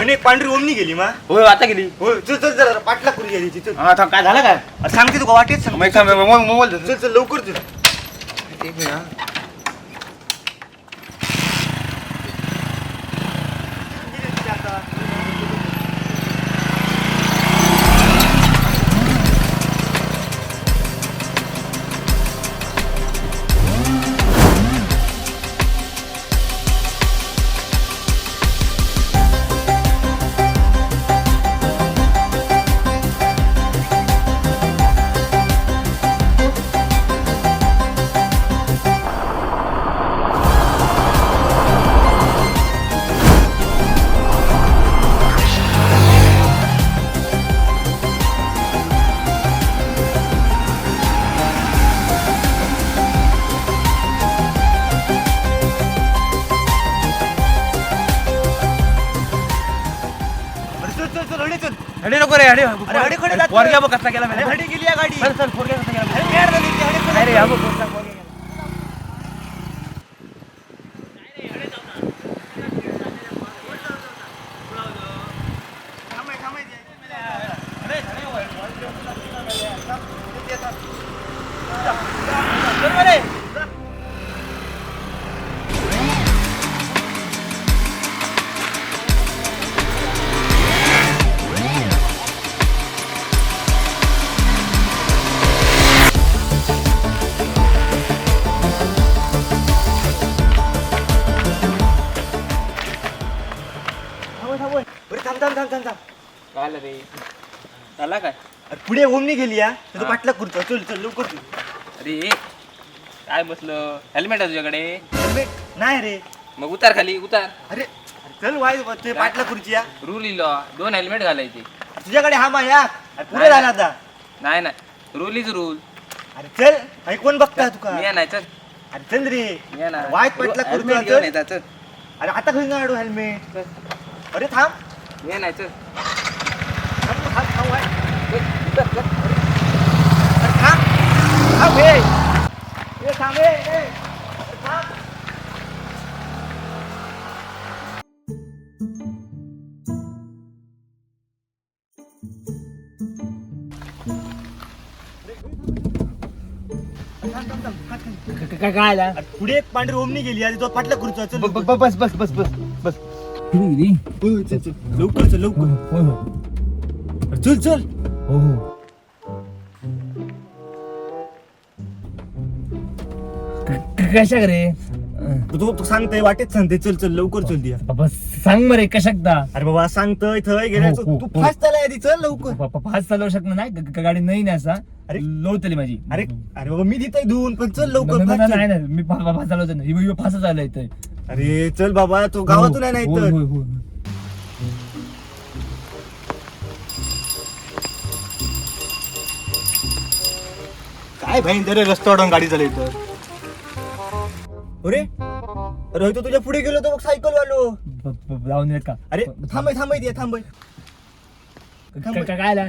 आणि एक पांढरी ओमनी गेली मा. हो आता गेली. हो चल चल जरा पाटला करू गेली तिथं. हा थांब, काय झालं काय? सांगते तुका वाटेत सांग. मोबाईल चल चल लवकर चल. एक मिनिट. हडे नको रे हडे. अरे हडे कडे जात. पोरग्या बघ कसा गेला. अरे हडे गेली या गाडी. चल चल पोरग्या कसा गेला. अरे मेड झाली ती हडे कडे. अरे हा बघ पोरगा गेला. काय आलं रे? झाला काय? पुढे ओमनी गेली या. तुझं पाटला करतो. चल चल लवकर चल. अरे काय बसलं? हेल्मेट आहे तुझ्याकडे? हेल्मेट नाही रे. मग उतार खाली उतार. अरे चल वाय ते पाटला खुर्ची या. रूल लिहिलो 2 हेल्मेट घालायचे. तुझ्याकडे हा मा या. पुढे झाला आता. नाही नाही रूल इज रूल. अरे चल. अरे कोण बघताय तुका? मी नाही चल. अरे चल रे. मी नाही. वाईट पाटला हेल्मेट खुर्ची घेऊन चल. येतात चल. अरे आता घेऊन आडू हेल्मेट. अरे थांब. मी नाही चल. थांब वाय. उतर, उतर. अरे थांब. थांब हे. ए थांब हे. अरे थांब. काय आला? पुढे एक पांढरी ओमनी गेली आणि तो पाटला खुर्ची चल. बस बस बस बस बस. चल चल लवकर चल लवकर. अरे चल चल. कशा रे? तू सांगतोय वाटेत सांगते. चल चल लवकर चल दिया. बाबा सांग मरे कशाकदा? अरे बाबा सांगतोय थंय गेल्याचं. हो, हो, तू हो. फास्ट चालाय आधी चल लवकर. फास्ट चालवू शकणार नाही गाडी नाही ना असा. अरे. लोळतली माझी. अरे अरे बाबा मी देतोय धुवून पण चल लवकर नाही, fast चल. नाही नाही मी फास्ट चालवतो नाही. फास्ट चालवतोय. अरे चल बाबा तो गावातून आहे नाही तर. होय, होय. काय भाई रे रस्त्यावर गाडी चालली तर. अरे अरे तो तुझ्या पुढे गेलो तर मग सायकल वालो. जाऊन येत का? अरे थांबाय थांबाय थांबाय. काय आला?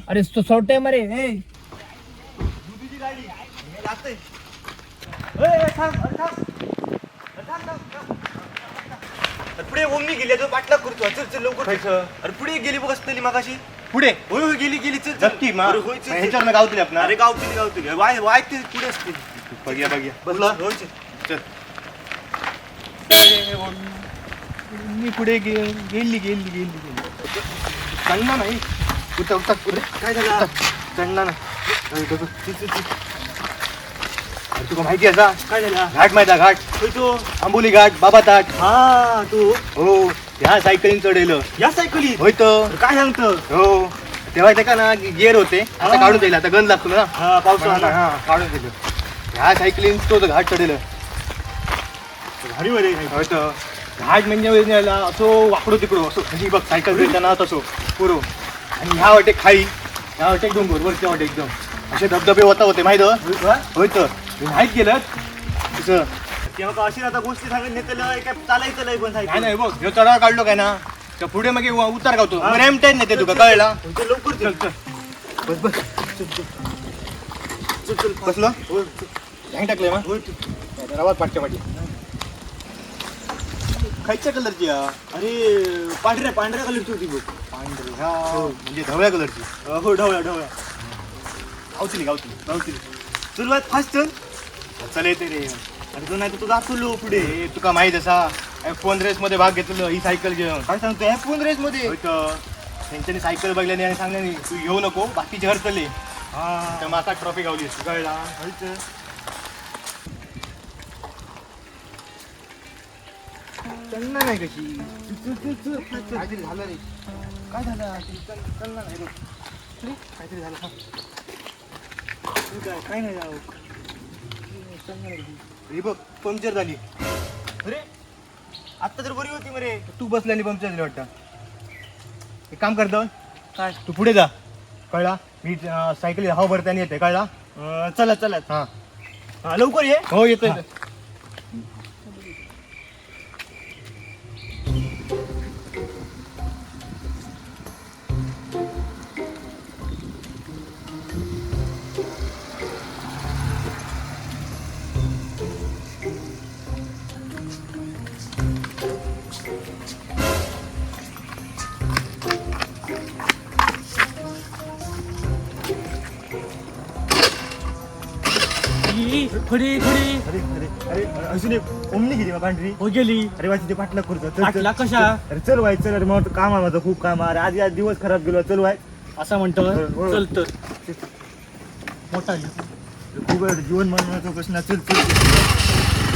अरे सोडते मरे. तुझी गाडी हे लागतंय. ए थांब अरे थांब. अरे थांब थांब थांब. अरे पुढे ओमनी गेली तो पाटला करतो. चल चल लवकर. अरे पुढे गेली बघ असतली मागाशी. पुढे होय होय गेली गेली चल नक्की मा अरे होय चल, चल. ह्याच्यावर गावतील आपण. अरे गावतील वाय वाय ते पुढे असते. बघूया बघूया. बसला होय चल. मी पुढे गेली. चांगला नाही. उतर काय झालं? चढला ना. तुला माहिती आहे का काय झालं? घाट माहिती आहे? घाट होय तो. आंबोली घाट बाबा ताट. हा तू हो ह्या सायकलीन चढेल. या सायकली होय तर. काय सांगतो? हो तेव्हा ते का ना गिअर होते. आता हा. काढून दिला. आता गंज लागतो ना. हा पावसाळा हा काढून दिलं. ह्या सायकलीन तो घाट चढेल. भारी मध्ये होय तर. घाट म्हणजे असो वाकडो तिकडो असो म्हणजे बघ सायकल फिरताना तसो पुरो. आणि ह्या वाटे खाई ह्या वाटे डोंगर वरच्या वाटे एकदम असे धबधबे होते माहित होय तर. माहीत गेलं तसं. तेव्हा अशी आता गोष्टी सांगत नेतेलं काय चालायचं नाही पण नाही नाही बघ ह्यो चढाव काढलो काय ना तर पुढे मग उतार गावतो. हा. रेमटेन नाही ते तुका कळला. लवकर चल चल बस बस चल चल चल बसलं होय हँग टाकले मग होय रवात पाठच्या पाठी. खायच्या कलरची हा अरे पांढऱ्या कलरची होती बघ. पांढरी हा म्हणजे धवळ्या कलरची. हो ढवळ्या गावतली सुरुवात फास्ट चल. चल येते रे. अरे तो नाही तर तू दाखवलो पुढे. ए, तुका माहित असा F1 रेस मध्ये भाग घेतलेलो ही सायकल घेऊन. काय सांगतो F1 रेस मध्ये. होय तर. त्यांच्यानी सायकल बघल्याने आणि सांगल्याने तू घेऊ नको बाकीचे हरतले हा तर माका ट्रॉफी गावली कळला. होय त्यांना नाही कशी काहीतरी झालं रे. काय झालं त्यांना नाही रे. काहीतरी झालं हा. काय नाही झालं ही बघ पंक्चर झाली. अरे आता तर बरी होती मरे. तू बसल्याने पंक्चर झाली वाटतं. एक काम करतो काय तू पुढे जा कळला मी सायकल हवा भरताना येते कळला. चला हा लवकर ये. हो येतोय. खडी अरे अरे अरे अजून एक ओमनी गेली बा पांढरी. हो गेली. अरे वाची ते पाटला करतो. पाटला कशा? अरे चल वाय चल. अरे मग काम आहे माझं खूप काम आहे. अरे आज दिवस खराब गेलो. चल वाय. असा म्हणतो हो. चल तर मोठा खूप जीवन मरणाचा प्रश्न. चल चल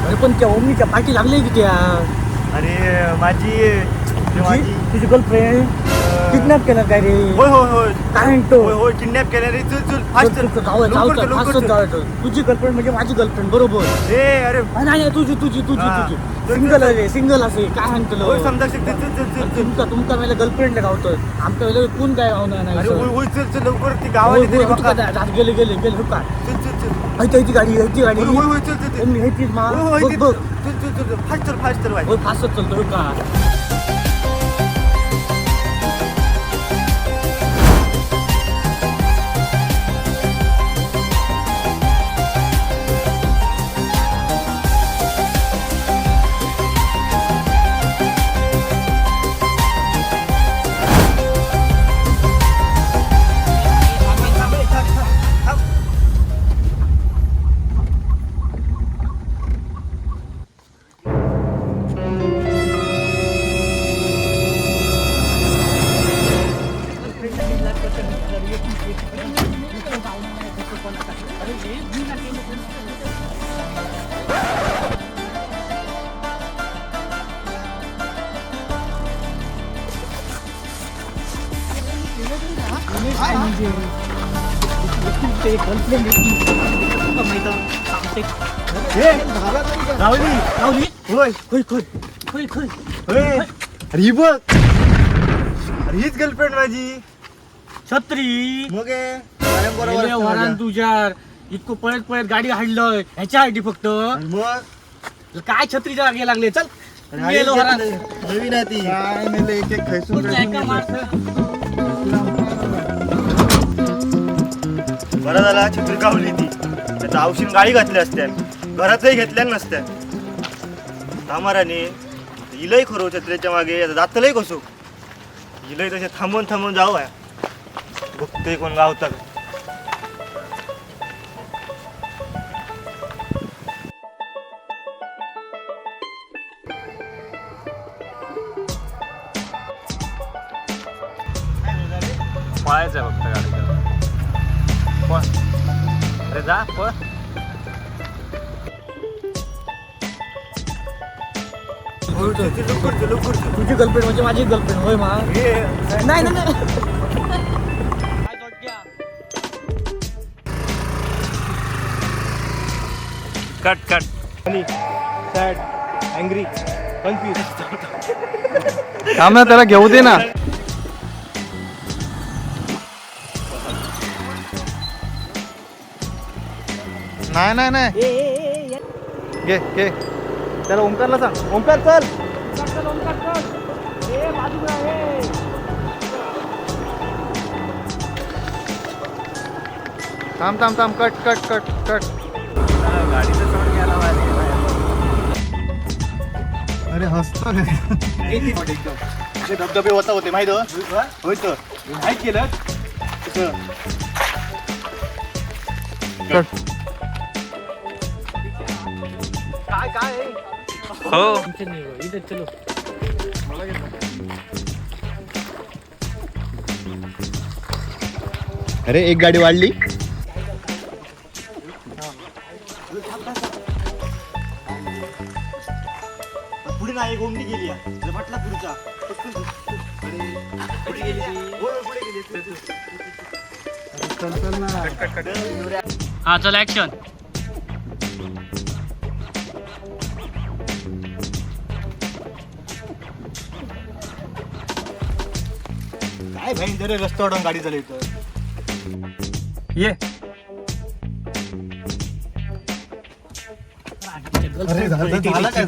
अरे पण त्या ओमनीच्या पाठी लागले की त्या अरे माझी तुझी गर्लफ्रेंड किडनॅप केला काय रे? होय होय होय काय म्हणतो? होय होय किडनॅप केलं रे. चल चल फास्ट चल. लवकर चल. तुझी गर्लफ्रेंड म्हणजे माझी गर्लफ्रेंड बरोबर. ए अरे नाही तुझी हा. सिंगल आहे सिंगल असे काय होय म्हणतो समजा शकते. चल चल चल चल. तुमका वेळेला गर्लफ्रेंडला गावतो आमच्या वेळेला कोण काय गावणार नाही अरे सर. होय होय चल चल लवकर. ती गावात येते रे बघा. गेले हो का चल चल चल. ह्याची गाडी होय होय होय चल चल चल. ओमनी ह्याचीच मा होय होय बघ ते- बघ चल चल चल फास्ट चल वाय. होय फास्ट चालतो हो का. रावली लावली होय होय होय होय होय होय. अरे ही बघ. अरे हीच गर्लफ्रेंड माझी. छत्री मग कायम बरोबर असतं वरान माझ्या. तुझ्या इतकं पळत गाडी हाडलंय ह्याच्यासाठी फक्त आणि मग काय छत्रीच्या मागे लागले चल अरे हा गेलो एक वरान. नवीन आहे ती. काय नेलं एक एक खैसून पुढचं ऐका माणसं. बरं झाला छत्री गावली ती. त्याचा औषध गाडी घातल्या असत्या. घरातही घेतल्या नसत्या. कामाराने इलय खरो छत्रीच्या मागे जातलंय कसो. इलय तसे थांबून जाऊ आहे. बघते कोण गावतात. पळायचं आहे फक्त गाडीचं. पळ अरे जा पळ. तुझी गर्लफ्रेंड म्हणजे माझी गर्लफ्रेंड होय मा. नाही नाही नाही. Cut funny sad angry confuse. थांब ना त्याला घेऊ दे ना. नाही नाही नाही घे घे त्याला ओंकारला सांग ओंकार चल थांब थांब थांब कट कट कट कट गाडीचं साऊंड घ्यायला पाहिजे. अरे हसतो रे एकदम असे धबधबे होता होते माहित होय तर नाही केलं तसं. काय काय हो इथे चलो अरे एक गाडी वाढली पुढे नाही एक ओमनी गेली झपाटला पुढचा पुढे गेली पुढे गेली हा चल ऍक्शन काय भाई जरे रस्त्यावर गाडी चालली तर ये अरे झालं काय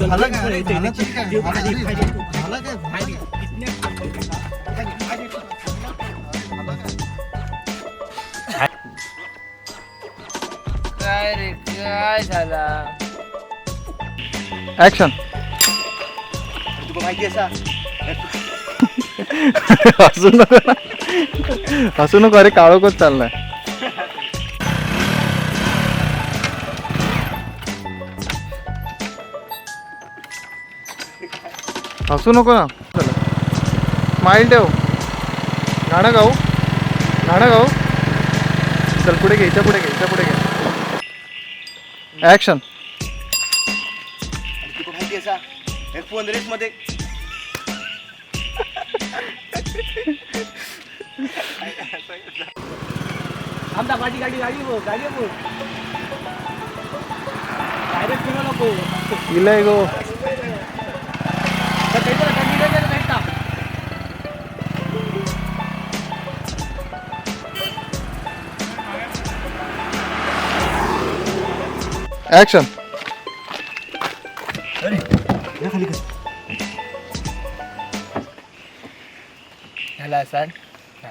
काय रे काय झाला ऍक्शन तुला माहिती असा हसू नको हसू नको अरे काळोखच चाललाय हसू नको ना चला स्माईल ठेव गाणं गाऊ चल पुढे घे पुढे घे ऍक्शन तुला माहिती असा F1 रेस मध्ये आमचा गाडी गाडी गाडी बोल डायरेक्ट फिरू नको इलाय गो ऍक्शन ह्याला सांग